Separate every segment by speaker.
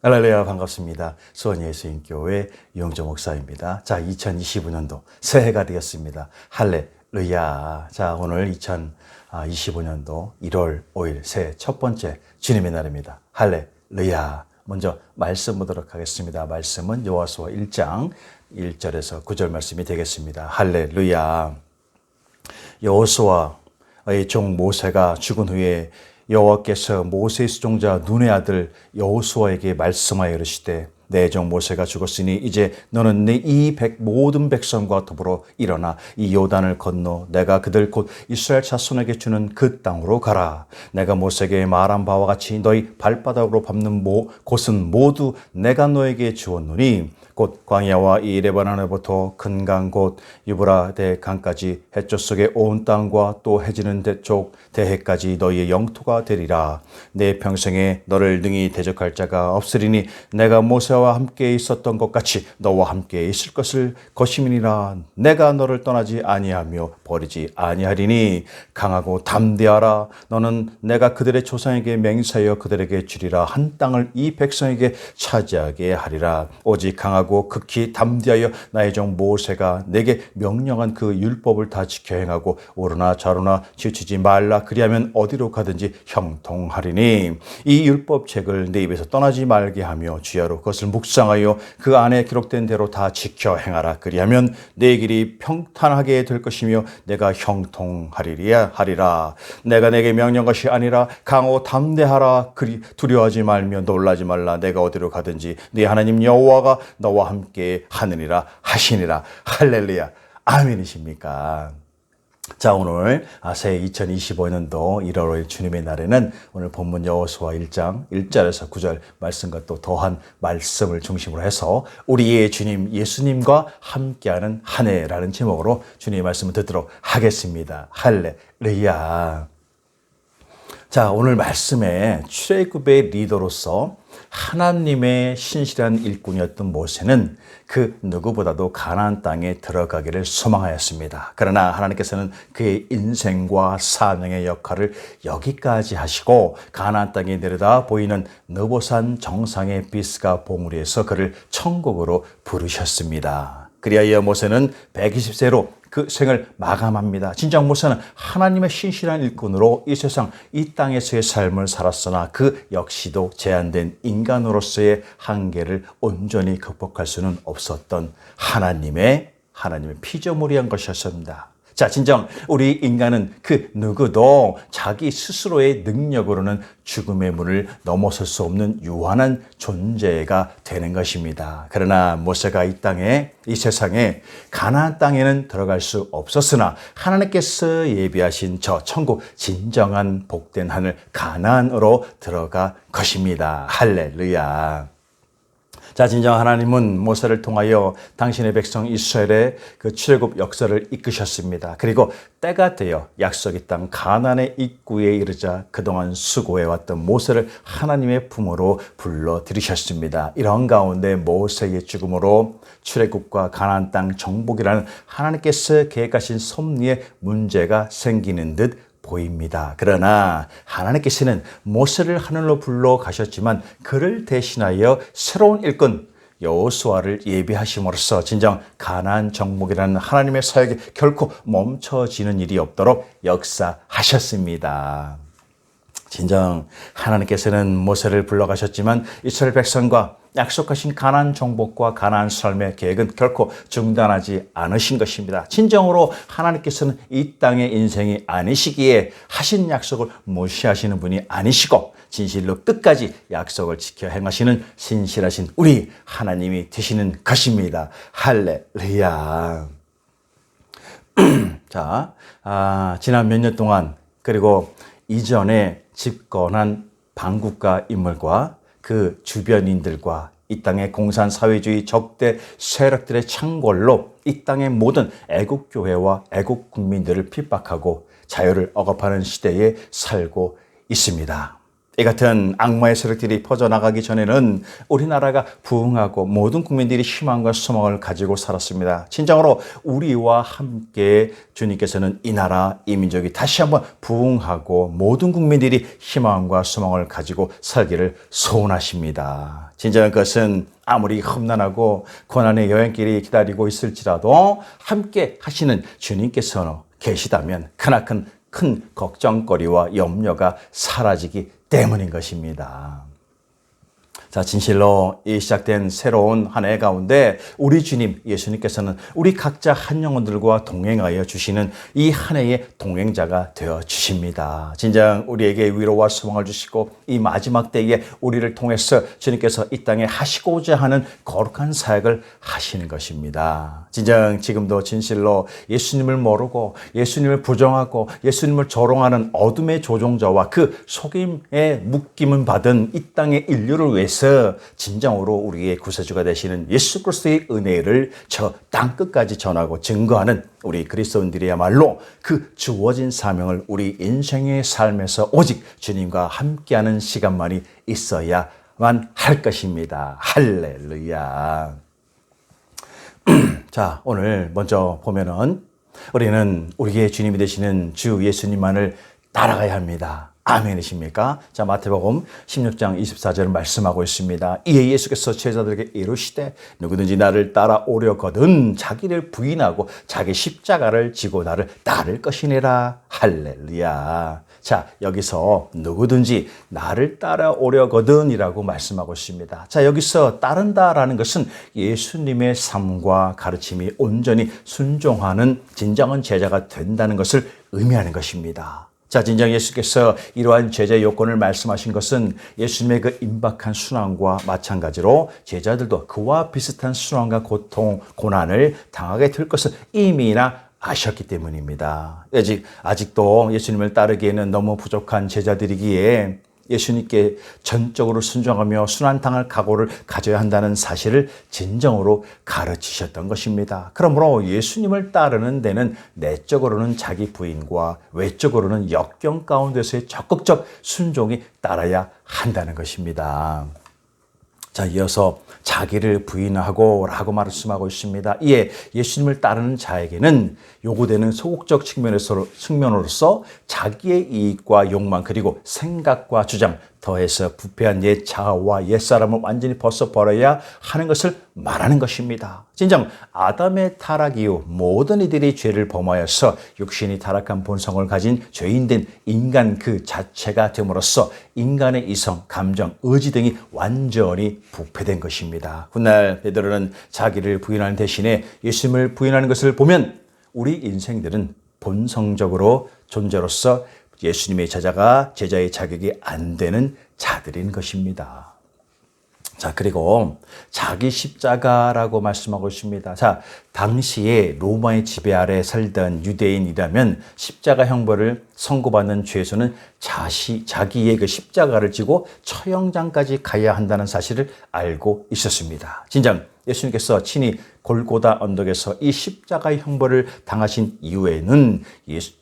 Speaker 1: 할렐루야, 반갑습니다. 수원예수인교회 유영조 목사입니다. 자, 2025년도 새해가 되었습니다. 할렐루야. 자, 오늘 2025년도 1월 5일 새해 첫 번째 주님의 날입니다. 할렐루야. 먼저 말씀 보도록 하겠습니다. 말씀은 여호수아 1장 1절에서 9절 말씀이 되겠습니다. 할렐루야. 여호수아의 종 모세가 죽은 후에 여호와께서 모세의 수종자 눈의 아들 여호수아에게 말씀하여 이르시되 내 종 모세가 죽었으니 이제 너는 네 이 모든 백성과 더불어 일어나 이 요단을 건너 내가 그들 곧 이스라엘 자손에게 주는 그 땅으로 가라. 내가 모세에게 말한 바와 같이 너희 발바닥으로 밟는 곳은 모두 내가 너에게 주었노니 곧 광야와 이 레바논에부터 큰 강 곧 유브라데 강까지 해쪽 속의 온 땅과 또 해지는 쪽 대해까지 너희의 영토가 되리라. 내 평생에 너를 능히 대적할 자가 없으리니 내가 모세와 함께 있었던 것 같이 너와 함께 있을 것임이니라. 내가 너를 떠나지 아니하며 버리지 아니하리니 강하고 담대하라. 너는 내가 그들의 조상에게 맹세하여 그들에게 주리라 한 땅을 이 백성에게 차지하게 하리라. 오직 강하고 극히 담대하여 나의 종 모세가 내게 명령한 그 율법을 다 지켜 행하고 오르나 좌로나 치우치지 말라. 그리하면 어디로 가든지 형통하리니 이 율법책을 내 입에서 떠나지 말게 하며 주야로 그것을 묵상하여 그 안에 기록된 대로 다 지켜 행하라. 그리하면 내 길이 평탄하게 될 것이며 내가 형통하리라. 내가 내게 명령한 것이 아니라 강하고 담대하라. 두려워하지 말며 놀라지 말라. 내가 어디로 가든지 네 하나님 여호와가 너와 함께 하느니라 하시니라. 할렐루야. 아멘이십니까? 자, 오늘 새해 2025년도 1월 5일 주님의 날에는 오늘 본문 여호수아 1장 1절에서 9절 말씀과 또 더한 말씀을 중심으로 해서 우리의 주님 예수님과 함께하는 한 해라는 제목으로 주님의 말씀을 듣도록 하겠습니다. 할렐루야. 자, 오늘 말씀에 출애굽의 리더로서 하나님의 신실한 일꾼이었던 모세는 그 누구보다도 가나안 땅에 들어가기를 소망하였습니다. 그러나 하나님께서는 그의 인생과 사명의 역할을 여기까지 하시고 가나안 땅에 내려다 보이는 느보산 정상의 비스가 봉우리에서 그를 천국으로 부르셨습니다. 그리하여 모세는 120세로 그 생을 마감합니다. 진정 모세는 하나님의 신실한 일꾼으로 이 세상 이 땅에서의 삶을 살았으나 그 역시도 제한된 인간으로서의 한계를 온전히 극복할 수는 없었던 하나님의 피조물이한 것이었습니다. 자, 진정 우리 인간은 그 누구도 자기 스스로의 능력으로는 죽음의 문을 넘어설 수 없는 유한한 존재가 되는 것입니다. 그러나 모세가 이 세상에 가나안 땅에는 들어갈 수 없었으나 하나님께서 예비하신 저 천국 진정한 복된 하늘 가나안으로 들어가 것입니다. 할렐루야. 자, 진정 하나님은 모세를 통하여 당신의 백성 이스라엘의 그 출애굽 역사를 이끄셨습니다. 그리고 때가 되어 약속의 땅 가나안의 입구에 이르자 그동안 수고해왔던 모세를 하나님의 품으로 불러들이셨습니다. 이런 가운데 모세의 죽음으로 출애굽과 가나안 땅 정복이라는 하나님께서 계획하신 섭리에 문제가 생기는 듯 보입니다. 그러나 하나님께서는 모세를 하늘로 불러 가셨지만 그를 대신하여 새로운 일꾼 여호수아를 예비하심으로써 진정 가나안 정복이라는 하나님의 사역이 결코 멈춰지는 일이 없도록 역사하셨습니다. 진정 하나님께서는 모세를 불러가셨지만 이스라엘 백성과 약속하신 가나안 정복과 가나안 삶의 계획은 결코 중단하지 않으신 것입니다. 진정으로 하나님께서는 이 땅의 인생이 아니시기에 하신 약속을 무시하시는 분이 아니시고 진실로 끝까지 약속을 지켜 행하시는 신실하신 우리 하나님이 되시는 것입니다. 할렐루야. 자, 지난 몇 년 동안 그리고 이전에 집권한 반국가 인물과 그 주변인들과 이 땅의 공산사회주의 적대 세력들의 창궐로 이 땅의 모든 애국교회와 애국국민들을 핍박하고 자유를 억압하는 시대에 살고 있습니다. 이 같은 악마의 세력들이 퍼져나가기 전에는 우리나라가 부흥하고 모든 국민들이 희망과 소망을 가지고 살았습니다. 진정으로 우리와 함께 주님께서는 이 나라, 이 민족이 다시 한번 부흥하고 모든 국민들이 희망과 소망을 가지고 살기를 소원하십니다. 진정한 것은 아무리 험난하고 고난의 여행길이 기다리고 있을지라도 함께 하시는 주님께서 계시다면 크나큰 큰 걱정거리와 염려가 사라지기 때문인 것입니다. 자, 진실로 이 시작된 새로운 한 해 가운데 우리 주님 예수님께서는 우리 각자 한 영혼들과 동행하여 주시는 이 한 해의 동행자가 되어 주십니다. 진정 우리에게 위로와 소망을 주시고 이 마지막 때에 우리를 통해서 주님께서 이 땅에 하시고자 하는 거룩한 사역을 하시는 것입니다. 진정 지금도 진실로 예수님을 모르고 예수님을 부정하고 예수님을 조롱하는 어둠의 조종자와 그 속임의 묶임을 받은 이 땅의 인류를 위해서 진정으로 우리의 구세주가 되시는 예수 그리스도의 은혜를 저 땅끝까지 전하고 증거하는 우리 그리스도인들이야말로 그 주어진 사명을 우리 인생의 삶에서 오직 주님과 함께하는 시간만이 있어야만 할 것입니다. 할렐루야. 자, 오늘 먼저 보면은 우리는 우리의 주님이 되시는 주 예수님만을 따라가야 합니다. 아멘이십니까? 자, 마태복음 16장 24절을 말씀하고 있습니다. 이에 예수께서 제자들에게 이르시되 누구든지 나를 따라오려거든 자기를 부인하고 자기 십자가를 지고 나를 따를 것이니라. 할렐루야. 자, 여기서 누구든지 나를 따라오려거든 이라고 말씀하고 있습니다. 자, 여기서 따른다라는 것은 예수님의 삶과 가르침이 온전히 순종하는 진정한 제자가 된다는 것을 의미하는 것입니다. 자, 진정 예수께서 이러한 제자의 요건을 말씀하신 것은 예수님의 그 임박한 순환과 마찬가지로 제자들도 그와 비슷한 순환과 고통, 고난을 당하게 될 것을 이미나 아셨기 때문입니다. 아직도 예수님을 따르기에는 너무 부족한 제자들이기에 예수님께 전적으로 순종하며 순환당할 각오를 가져야 한다는 사실을 진정으로 가르치셨던 것입니다. 그러므로 예수님을 따르는 데는 내적으로는 자기 부인과 외적으로는 역경 가운데서의 적극적 순종이 따라야 한다는 것입니다. 자, 이어서 자기를 부인하고 라고 말씀하고 있습니다. 이에 예수님을 따르는 자에게는 요구되는 소극적 측면으로서 자기의 이익과 욕망 그리고 생각과 주장 더해서 부패한 옛 자아와 옛사람을 완전히 벗어버려야 하는 것을 말하는 것입니다. 진정 아담의 타락 이후 모든 이들이 죄를 범하여서 육신이 타락한 본성을 가진 죄인된 인간 그 자체가 됨으로써 인간의 이성, 감정, 의지 등이 완전히 부패된 것입니다. 훗날 베드로는 자기를 부인하는 대신에 예수님을 부인하는 것을 보면 우리 인생들은 본성적으로 존재로서 예수님의 제자의 자격이 안 되는 자들인 것입니다. 자, 그리고 자기 십자가라고 말씀하고 있습니다. 자, 당시에 로마의 지배 아래 살던 유대인이라면 십자가 형벌을 선고받는 죄수는 자기의 그 십자가를 지고 처형장까지 가야 한다는 사실을 알고 있었습니다. 진정 예수님께서 친히 골고다 언덕에서 이 십자가의 형벌을 당하신 이후에는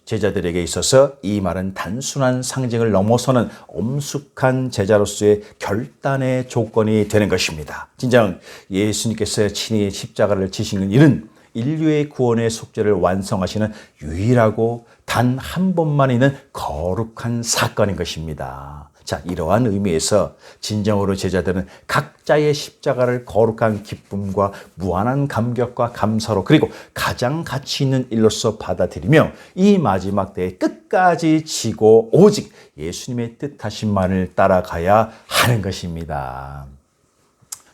Speaker 1: 제자들에게 있어서 이 말은 단순한 상징을 넘어서는 엄숙한 제자로서의 결단의 조건이 되는 것입니다. 진정 예수님께서 친히 십자가를 지시는 일은 인류의 구원의 속죄를 완성하시는 유일하고 단 한 번만 있는 거룩한 사건인 것입니다. 자, 이러한 의미에서 진정으로 제자들은 각자의 십자가를 거룩한 기쁨과 무한한 감격과 감사로 그리고 가장 가치 있는 일로서 받아들이며 이 마지막 때에 끝까지 지고 오직 예수님의 뜻하신만을 따라가야 하는 것입니다.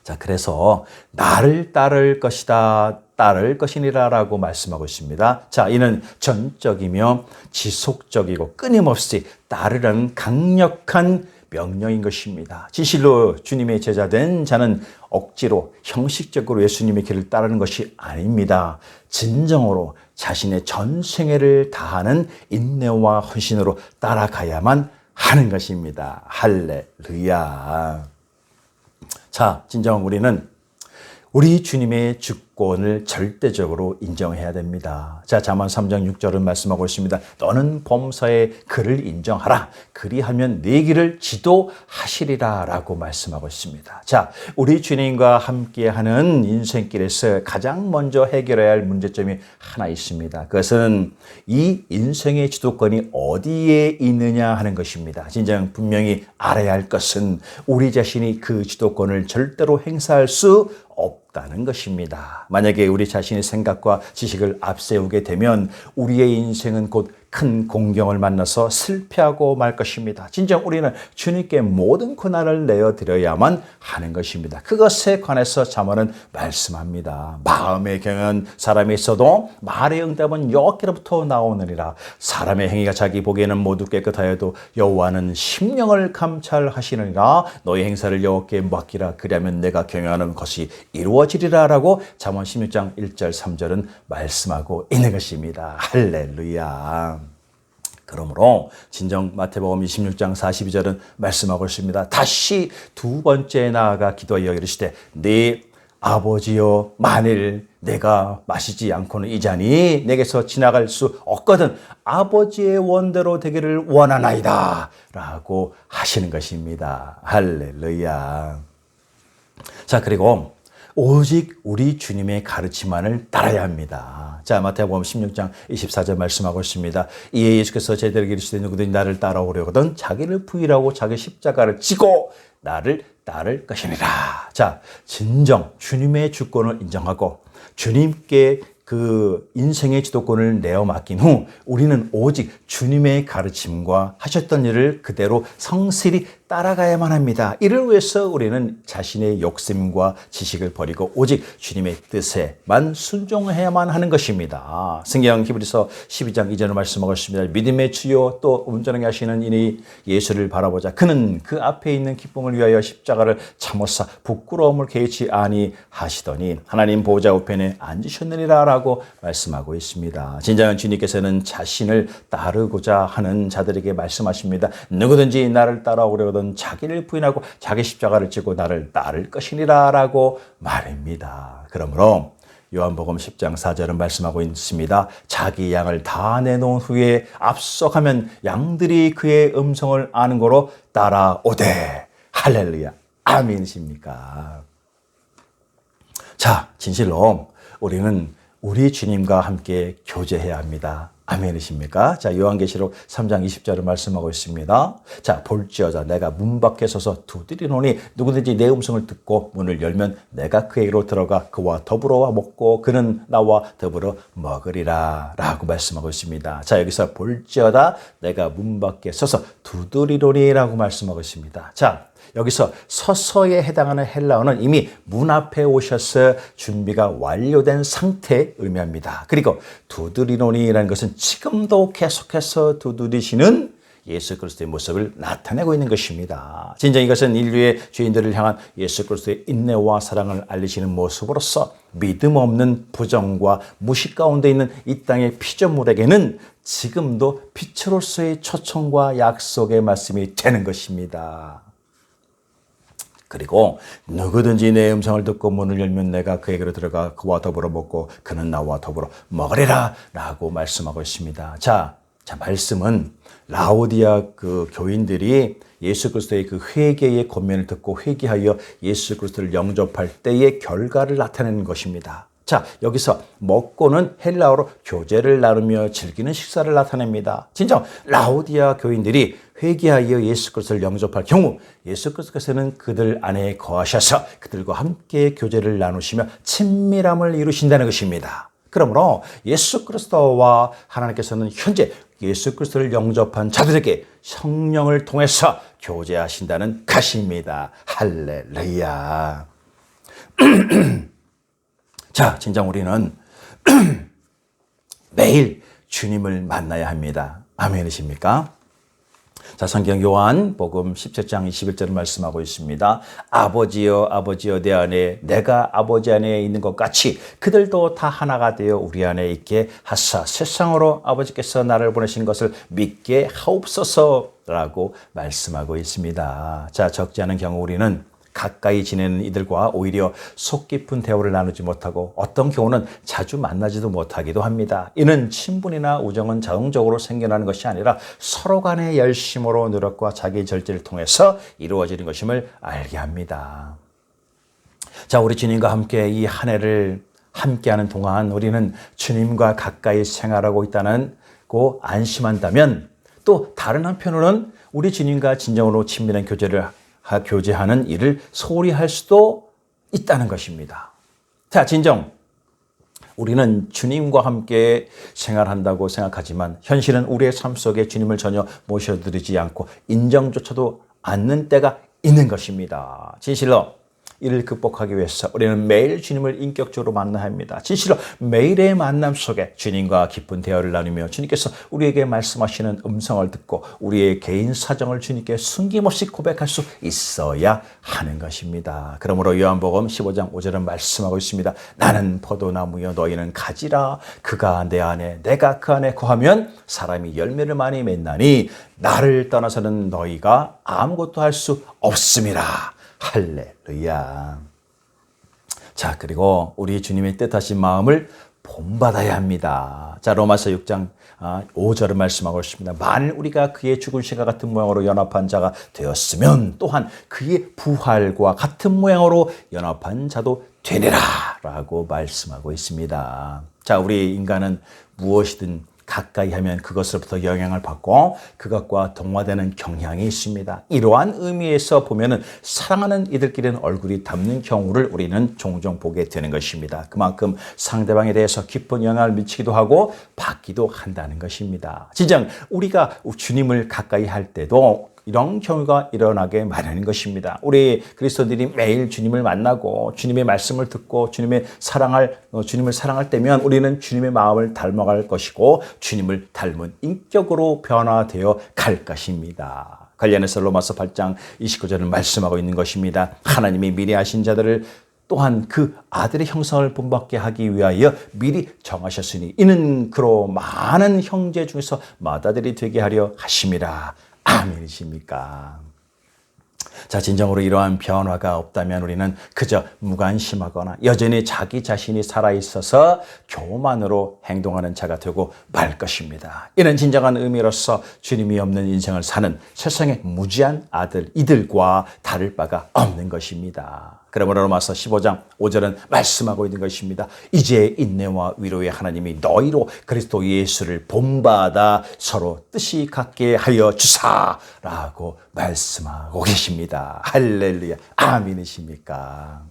Speaker 1: 자, 그래서 나를 따를 것이다. 따를 것이니라 라고 말씀하고 있습니다. 자, 이는 전적이며 지속적이고 끊임없이 따르라는 강력한 명령인 것입니다. 진실로 주님의 제자된 자는 억지로 형식적으로 예수님의 길을 따르는 것이 아닙니다. 진정으로 자신의 전생애를 다하는 인내와 헌신으로 따라가야만 하는 것입니다. 할렐루야. 자, 진정 우리는 우리 주님의 주도권을 절대적으로 인정해야 됩니다. 자, 잠언 3장 6절은 말씀하고 있습니다. 너는 범사에 그를 인정하라. 그리하면 네 길을 지도하시리라 라고 말씀하고 있습니다. 자, 우리 주님과 함께하는 인생길에서 가장 먼저 해결해야 할 문제점이 하나 있습니다. 그것은 이 인생의 주도권이 어디에 있느냐 하는 것입니다. 진정 분명히 알아야 할 것은 우리 자신이 그 주도권을 절대로 행사할 수 없다는 것입니다. 만약에 우리 자신의 생각과 지식을 앞세우게 되면 우리의 인생은 곧 큰 공경을 만나서 실패하고 말 것입니다. 진정 우리는 주님께 모든 고난을 내어드려야만 하는 것입니다. 그것에 관해서 잠언은 말씀합니다. 마음의 경은 사람이 있어도 말의 응답은 여호와께로부터 나오느니라. 사람의 행위가 자기 보기에는 모두 깨끗하여도 여호와는 심령을 감찰하시느니라. 너의 행사를 여호와께 맡기라. 그리하면 내가 경영하는 것이 이루어지리라 라고 잠언 16장 1절 3절은 말씀하고 있는 것입니다. 할렐루야. 그러므로 진정 마태복음 26장 42절은 말씀하고 있습니다. 다시 두 번째 나아가 기도하여 이르시되 네 아버지여 만일 내가 마시지 않고는 이 잔이 내게서 지나갈 수 없거든 아버지의 원대로 되기를 원하나이다 라고 하시는 것입니다. 할렐루야. 자, 그리고 오직 우리 주님의 가르침만을 따라야 합니다. 자, 마태복음 16장 24절 말씀하고 있습니다. 이에 예수께서 제자들에게 이르시되 누구든지 나를 따라오려거든 자기를 부인하고 자기 십자가를 지고 나를 따를 것이니라. 자, 진정 주님의 주권을 인정하고 주님께 그 인생의 주도권을 내어 맡긴 후 우리는 오직 주님의 가르침과 하셨던 일을 그대로 성실히 따라가야만 합니다. 이를 위해서 우리는 자신의 욕심과 지식을 버리고 오직 주님의 뜻에만 순종해야만 하는 것입니다. 성경 히브리서 12장 2절을 말씀하고 있습니다. 믿음의 주요 또 온전하게 하시는 이니 예수를 바라보자. 그는 그 앞에 있는 기쁨을 위하여 십자가를 참으사 부끄러움을 개의치 아니하시더니 하나님 보좌 우편에 앉으셨느니라 라고 말씀하고 있습니다. 진정한 주님께서는 자신을 따르고자 하는 자들에게 말씀하십니다. 누구든지 나를 따라오려거든 자기를 부인하고 자기 십자가를 지고 나를 따를 것이니라 라고 말입니다. 그러므로 요한복음 10장 4절은 말씀하고 있습니다. 자기 양을 다 내놓은 후에 앞서가면 양들이 그의 음성을 아는 거로 따라오되. 할렐루야. 아멘이십니까? 자, 진실로 우리는 우리 주님과 함께 교제해야 합니다. 아멘이십니까? 자, 요한계시록 3장 20절을 말씀하고 있습니다. 자, 볼지어다 내가 문 밖에 서서 두드리노니 누구든지 내 음성을 듣고 문을 열면 내가 그에게로 들어가 그와 더불어 먹고 그는 나와 더불어 먹으리라 라고 말씀하고 있습니다. 자, 여기서 볼지어다 내가 문 밖에 서서 두드리노니 라고 말씀하고 있습니다. 자, 여기서 서서에 해당하는 헬라어는 이미 문 앞에 오셔서 준비가 완료된 상태 의미합니다. 그리고 두드리노니라는 것은 지금도 계속해서 두드리시는 예수 그리스도의 모습을 나타내고 있는 것입니다. 진정 이것은 인류의 죄인들을 향한 예수 그리스도의 인내와 사랑을 알리시는 모습으로서 믿음 없는 부정과 무식 가운데 있는 이 땅의 피조물에게는 지금도 빛으로서의 초청과 약속의 말씀이 되는 것입니다. 그리고 누구든지 내 음성을 듣고 문을 열면 내가 그에게로 들어가 그와 더불어 먹고 그는 나와 더불어 먹으리라 라고 말씀하고 있습니다. 자, 말씀은 라오디아 그 교인들이 예수 그리스도의 그 회개의 권면을 듣고 회개하여 예수 그리스도를 영접할 때의 결과를 나타내는 것입니다. 자, 여기서 먹고는 헬라어로 교제를 나누며 즐기는 식사를 나타냅니다. 진정 라오디아 교인들이 회개하여 예수 그리스도를 영접할 경우 예수 그리스도께서는 그들 안에 거하셔서 그들과 함께 교제를 나누시며 친밀함을 이루신다는 것입니다. 그러므로 예수 그리스도와 하나님께서는 현재 예수 그리스도를 영접한 자들에게 성령을 통해서 교제하신다는 것입니다. 할렐루야. 자, 진정 우리는 매일 주님을 만나야 합니다. 아멘이십니까? 자, 성경 요한복음 17장 21절을 말씀하고 있습니다. 아버지여 아버지여 내 안에 내가 아버지 안에 있는 것 같이 그들도 다 하나가 되어 우리 안에 있게 하사 세상으로 아버지께서 나를 보내신 것을 믿게 하옵소서라고 말씀하고 있습니다. 자, 적지 않은 경우 우리는 가까이 지내는 이들과 오히려 속 깊은 대화를 나누지 못하고 어떤 경우는 자주 만나지도 못하기도 합니다. 이는 친분이나 우정은 자동적으로 생겨나는 것이 아니라 서로 간의 열심으로 노력과 자기 절제를 통해서 이루어지는 것임을 알게 합니다. 자, 우리 주님과 함께 이 한 해를 함께하는 동안 우리는 주님과 가까이 생활하고 있다는 고 안심한다면 또 다른 한편으로는 우리 주님과 진정으로 친밀한 교제하는 일을 소홀히 할 수도 있다는 것입니다. 자, 진정 우리는 주님과 함께 생활한다고 생각하지만 현실은 우리의 삶 속에 주님을 전혀 모셔드리지 않고 인정조차도 않는 때가 있는 것입니다. 진실로 이를 극복하기 위해서 우리는 매일 주님을 인격적으로 만나야 합니다. 진실로 매일의 만남 속에 주님과 깊은 대화를 나누며 주님께서 우리에게 말씀하시는 음성을 듣고 우리의 개인 사정을 주님께 숨김없이 고백할 수 있어야 하는 것입니다. 그러므로 요한복음 15장 5절은 말씀하고 있습니다. 나는 포도나무여 너희는 가지라. 그가 내 안에 내가 그 안에 거하면 사람이 열매를 많이 맺나니 나를 떠나서는 너희가 아무것도 할 수 없음이라. 할렐루야. 자, 그리고 우리 주님의 뜻하신 마음을 본받아야 합니다. 자, 로마서 6장 5절을 말씀하고 있습니다. 만일 우리가 그의 죽은 시가 같은 모양으로 연합한 자가 되었으면 또한 그의 부활과 같은 모양으로 연합한 자도 되리라 라고 말씀하고 있습니다. 자, 우리 인간은 무엇이든 가까이 하면 그것으로부터 영향을 받고 그것과 동화되는 경향이 있습니다. 이러한 의미에서 보면은 사랑하는 이들끼리는 얼굴이 닮는 경우를 우리는 종종 보게 되는 것입니다. 그만큼 상대방에 대해서 깊은 영향을 미치기도 하고 받기도 한다는 것입니다. 진정 우리가 주님을 가까이 할 때도 이런 경우가 일어나게 마련인 것입니다. 우리 그리스도인들이 매일 주님을 만나고 주님의 말씀을 듣고 주님을 사랑할 때면 우리는 주님의 마음을 닮아갈 것이고 주님을 닮은 인격으로 변화되어 갈 것입니다. 관련해서 로마서 8장 29절은 말씀하고 있는 것입니다. 하나님이 미리 아신 자들을 또한 그 아들의 형상을 본받게 하기 위하여 미리 정하셨으니 이는 그로 많은 형제 중에서 맏아들이 되게 하려 하심이라. 아멘이십니까? 자, 진정으로 이러한 변화가 없다면 우리는 그저 무관심하거나 여전히 자기 자신이 살아있어서 교만으로 행동하는 자가 되고 말 것입니다. 이는 진정한 의미로서 주님이 없는 인생을 사는 세상의 무지한 이들과 다를 바가 없는 것입니다. 그러므로 로마서 15장 5절은 말씀하고 있는 것입니다. 이제 인내와 위로의 하나님이 너희로 그리스도 예수를 본받아 서로 뜻이 같게 하여 주사라고 말씀하고 계십니다. 할렐루야. 아멘이십니까?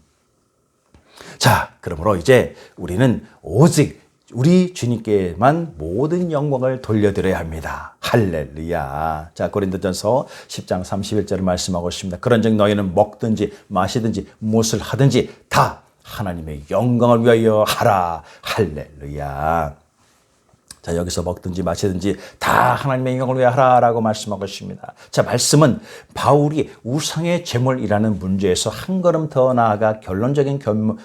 Speaker 1: 자, 그러므로 이제 우리는 오직 우리 주님께만 모든 영광을 돌려드려야 합니다. 할렐루야. 자, 고린도전서 10장 31절을 말씀하고 있습니다. 그런즉 너희는 먹든지 마시든지 무엇을 하든지 다 하나님의 영광을 위하여 하라. 할렐루야. 자, 여기서 먹든지 마시든지 다 하나님의 영광을 위하여 하라라고 말씀하고 있습니다. 자, 말씀은 바울이 우상의 제물이라는 문제에서 한 걸음 더 나아가 결론적인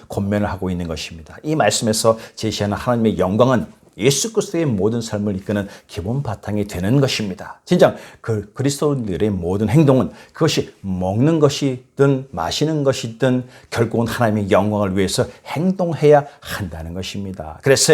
Speaker 1: 권면을 하고 있는 것입니다. 이 말씀에서 제시하는 하나님의 영광은 예수 그리스도의 모든 삶을 이끄는 기본 바탕이 되는 것입니다. 진정 그 그리스도인들의 모든 행동은 그것이 먹는 것이든 마시는 것이든 결국은 하나님의 영광을 위해서 행동해야 한다는 것입니다. 그래서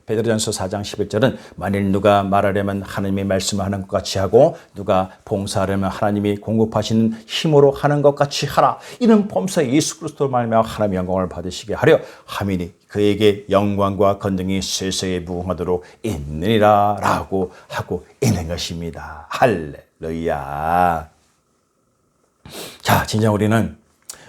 Speaker 1: 베드로전서 4장 11절은 만일 누가 말하려면 하나님의 말씀을 하는 것 같이 하고 누가 봉사하려면 하나님이 공급하시는 힘으로 하는 것 같이 하라. 이는 범사 예수 그리스도로 말미암아 하나님의 영광을 받으시게 하려 함이니 그에게 영광과 권능이 세세에 무궁하도록 있느니라 라고 하고 있는 것입니다. 할렐루야. 자, 진정 우리는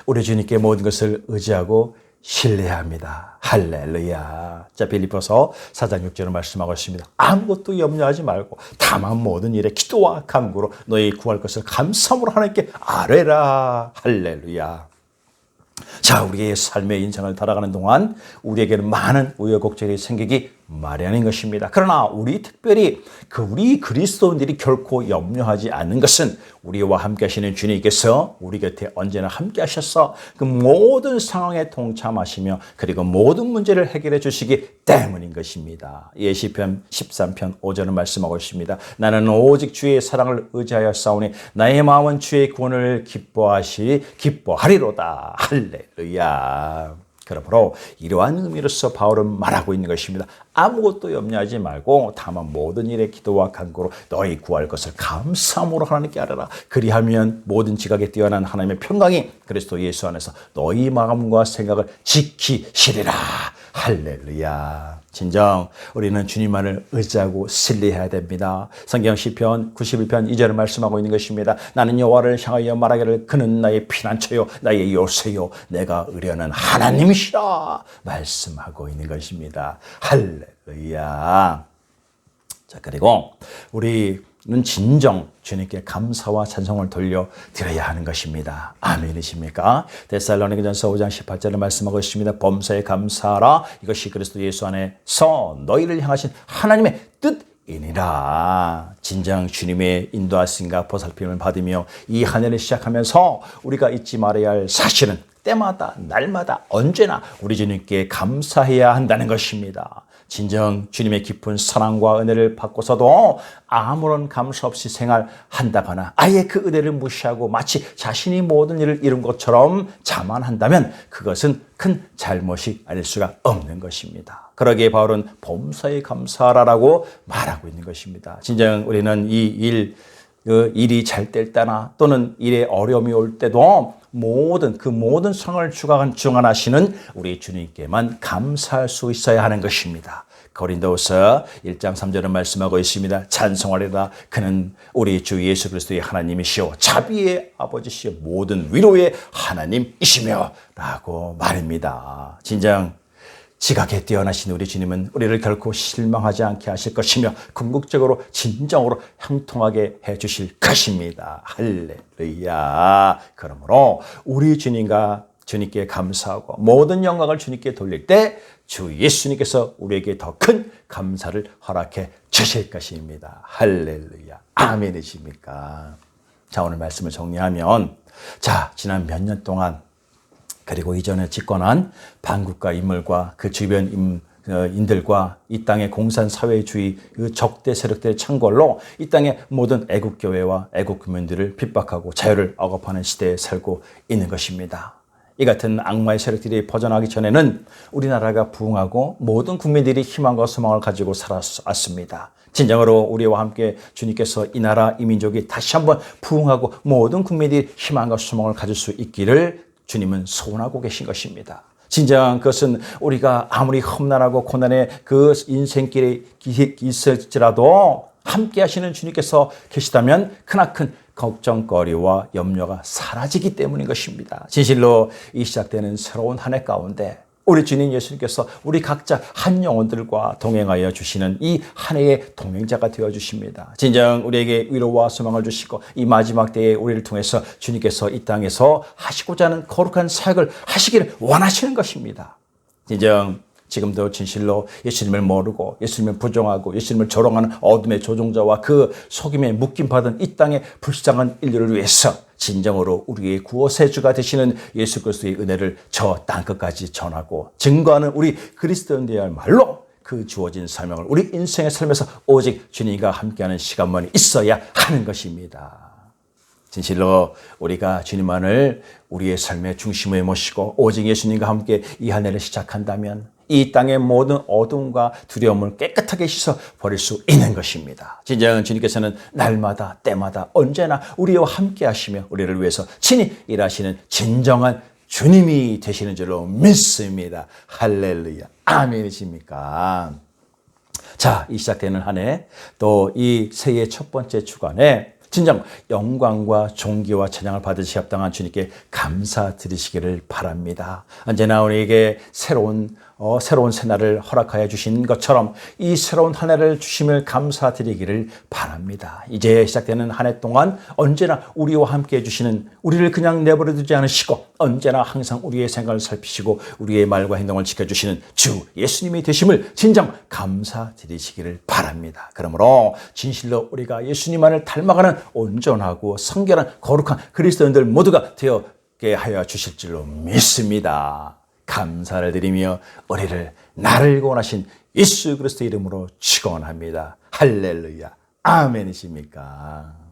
Speaker 1: 우리 주님께 모든 것을 의지하고 신뢰합니다. 할렐루야. 자, 빌립보서 4장 6절을 말씀하고 있습니다. 아무것도 염려하지 말고 다만 모든 일에 기도와 간구로 너희 구할 것을 감사함으로 하나님께 아뢰라. 할렐루야. 자, 우리의 삶의 인생을 살아가는 동안 우리에게는 많은 우여곡절이 생기기 마련인 것입니다. 그러나 우리 특별히 우리 그리스도인들이 결코 염려하지 않는 것은 우리와 함께 하시는 주님께서 우리 곁에 언제나 함께 하셔서 그 모든 상황에 동참하시며 그리고 모든 문제를 해결해 주시기 때문인 것입니다. 시편 13편 5절은 말씀하고 있습니다. 나는 오직 주의 사랑을 의지하여 싸우니 나의 마음은 주의 구원을 기뻐하리로다. 할렐루야. 그러므로 이러한 의미로서 바울은 말하고 있는 것입니다. 아무것도 염려하지 말고 다만 모든 일에 기도와 간구로 너희 구할 것을 감사함으로 하나님께 아뢰라. 그리하면 모든 지각에 뛰어난 하나님의 평강이 그리스도 예수 안에서 너희 마음과 생각을 지키시리라. 할렐루야. 진정 우리는 주님만을 의지하고 신뢰해야 됩니다. 성경 시편 91편 2절을 말씀하고 있는 것입니다. 나는 여호와를 향하여 말하기를 그는 나의 피난처요 나의 요새요 내가 의뢰하는 하나님이시라 말씀하고 있는 것입니다. 할렐루야. 자, 그리고 우리는 진정 주님께 감사와 찬송을 돌려드려야 하는 것입니다. 아멘이십니까? 데살로니가전서 5장 18절을 말씀하고 있습니다. 범사에 감사하라. 이것이 그리스도 예수 안에서 너희를 향하신 하나님의 뜻이니라. 진정 주님의 인도하심과 보살핌을 받으며 이 한 해를 시작하면서 우리가 잊지 말아야 할 사실은 때마다 날마다 언제나 우리 주님께 감사해야 한다는 것입니다. 진정 주님의 깊은 사랑과 은혜를 받고서도 아무런 감사 없이 생활한다거나 아예 그 은혜를 무시하고 마치 자신이 모든 일을 이룬 것처럼 자만한다면 그것은 큰 잘못이 아닐 수가 없는 것입니다. 그러기에 바울은 범사에 감사하라라고 말하고 있는 것입니다. 진정 우리는 이 일이 잘 될 때나 또는 일에 어려움이 올 때도 모든 상황을 주관하시는 우리 주님께만 감사할 수 있어야 하는 것입니다. 고린도후서 1장 3절은 말씀하고 있습니다. 찬송하리라. 그는 우리 주 예수 그리스도의 하나님이시오 자비의 아버지시오 모든 위로의 하나님이시며 라고 말입니다. 진정 지각에 뛰어나신 우리 주님은 우리를 결코 실망하지 않게 하실 것이며 궁극적으로 진정으로 형통하게 해주실 것입니다. 할렐루야. 그러므로 우리 주님께 감사하고 모든 영광을 주님께 돌릴 때 주 예수님께서 우리에게 더 큰 감사를 허락해 주실 것입니다. 할렐루야. 아멘이십니까? 자, 오늘 말씀을 정리하면 지난 몇 년 동안 그리고 이전에 집권한 반국가 인물과 그 주변 인들과 이 땅의 공산사회주의 적대 세력들의 창궐로 이 땅의 모든 애국교회와 애국국민들을 핍박하고 자유를 억압하는 시대에 살고 있는 것입니다. 이 같은 악마의 세력들이 퍼져나가기 전에는 우리나라가 부흥하고 모든 국민들이 희망과 소망을 가지고 살아왔습니다. 진정으로 우리와 함께 주님께서 이 나라 이 민족이 다시 한번 부흥하고 모든 국민들이 희망과 소망을 가질 수 있기를 주님은 소원하고 계신 것입니다. 진정한 것은 우리가 아무리 험난하고 고난의 그 인생길에 있을지라도 함께 하시는 주님께서 계시다면 크나큰 걱정거리와 염려가 사라지기 때문인 것입니다. 진실로 이 시작되는 새로운 한 해 가운데 우리 주님 예수님께서 우리 각자 한 영혼들과 동행하여 주시는 이 한 해의 동행자가 되어 주십니다. 진정 우리에게 위로와 소망을 주시고 이 마지막 때에 우리를 통해서 주님께서 이 땅에서 하시고자 하는 거룩한 사역을 하시기를 원하시는 것입니다. 진정 지금도 진실로 예수님을 모르고 예수님을 부정하고 예수님을 조롱하는 어둠의 조종자와 그 속임에 묶임받은 이 땅의 불쌍한 인류를 위해서 진정으로 우리의 구원의 주가 되시는 예수 그리스도의 은혜를 저 땅끝까지 전하고 증거하는 우리 그리스도인들이야말로 그 주어진 사명을 우리 인생의 삶에서 오직 주님과 함께하는 시간만이 있어야 하는 것입니다. 진실로 우리가 주님만을 우리의 삶의 중심에 모시고 오직 예수님과 함께 이 한 해를 시작한다면 이 땅의 모든 어둠과 두려움을 깨끗하게 씻어 버릴 수 있는 것입니다. 진정 주님께서는 날마다 때마다 언제나 우리와 함께 하시며 우리를 위해서 친히 일하시는 진정한 주님이 되시는 줄로 믿습니다. 할렐루야. 아멘이십니까? 자, 이 시작되는 한 해 또 이 새해의 첫 번째 주간에 진정 영광과 존귀와 찬양을 받으시 합당한 주님께 감사드리시기를 바랍니다. 언제나 우리에게 새로운 새로운 새날을 허락하여 주신 것처럼 이 새로운 한 해를 주심을 감사드리기를 바랍니다. 이제 시작되는 한 해 동안 언제나 우리와 함께 해주시는, 우리를 그냥 내버려 두지 않으시고 언제나 항상 우리의 생각을 살피시고 우리의 말과 행동을 지켜주시는 주 예수님이 되심을 진정 감사드리시기를 바랍니다. 그러므로 진실로 우리가 예수님만을 닮아가는 온전하고 성결한 거룩한 그리스도인들 모두가 되게 하여 주실 줄로 믿습니다. 감사를 드리며 우리를 나를 구원하신 예수 그리스도 이름으로 축원합니다. 할렐루야. 아멘이십니까?